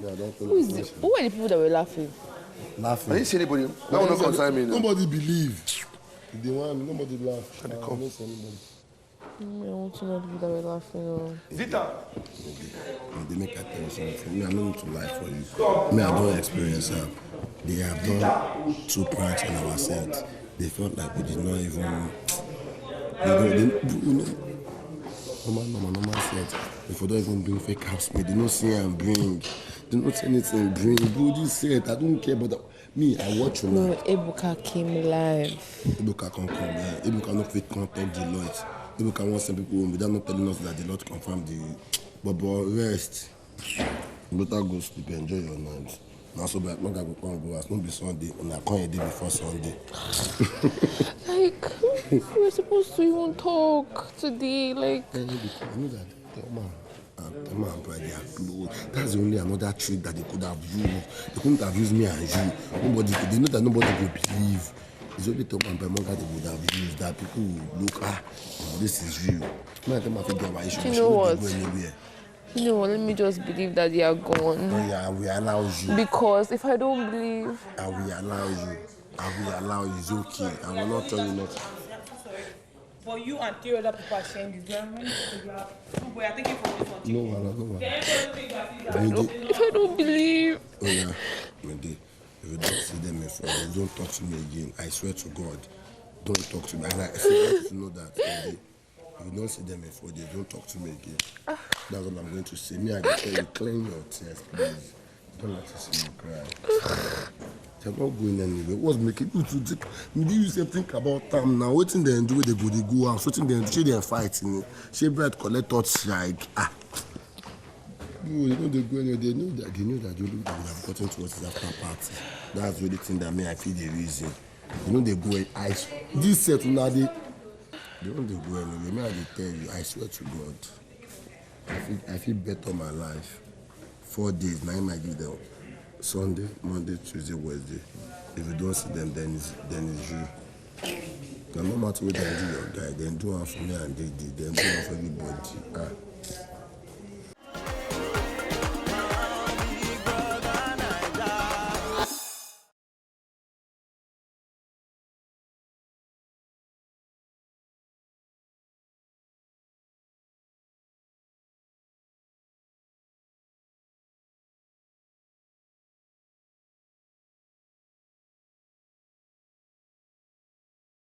Yeah, who were the people that were laughing? Laughing. I didn't see anybody. That one not concern me. Nobody believe. They want nobody laugh. I don't see anybody. I want to know the people that were laughing. Zita. They make a tell you something. Me, I don't need to lie for you. Me, I don't experience that. They have done 2 pranks on ourselves. They felt like we did not even. Normal set. If we don't even bring fake housemate, they don't see and bring. They don't say anything, bring. Bro, this set, I don't care about that. Me, I watch you now. No, Ebuka came live. Ebuka can come, yeah. Ebuka not fit contact Deloitte. Ebuka wants some people home without not telling us that Deloitte confirmed the. But rest. You better go sleep, enjoy your night. Now so bad, not gonna go as not be Sunday, and I can't day before Sunday. Like, we were supposed to even talk today, like. You know that Thelma and Bride, they are close. That's only another trick that they could have used. They couldn't have used me and you. Nobody, they know that nobody will believe. It's only Thelma and Bride that they would have used. That people will look, this is real. You know what? You know what? Let me just believe that they are gone. Oh yeah, we allow you. Because if I don't believe, I will allow you. I will allow you. It's okay. I will not tell you nothing. But you and 3 other people are saying this. Rooboy, I think you for this one. No. if I don't believe. Oh yeah, Mide. If you don't see them in front, don't talk to me again. I swear to God, don't talk to me. And I want to know that. Mide, if you don't see them in front, don't talk to me again. That's what I'm going to say. Me, I can tell you, clean your tears, please. Don't let us see you cry. They're not going anywhere. What's making you to think? Maybe you say think about them now. Waiting they do they go out. Waiting they fighting. She bread collect thoughts like you know they go anywhere. They know that you would have gotten to us after party. That's really the thing that I feel the reason. You know they go ice. This set now they don't they go anywhere. Me I tell you, I swear to God. I feel better my life. 4 days now I might give them. Sunday, Monday, Tuesday, Wednesday. If you don't see them, then it's you. No matter what they do, your guy, then do one for me and they do one for everybody.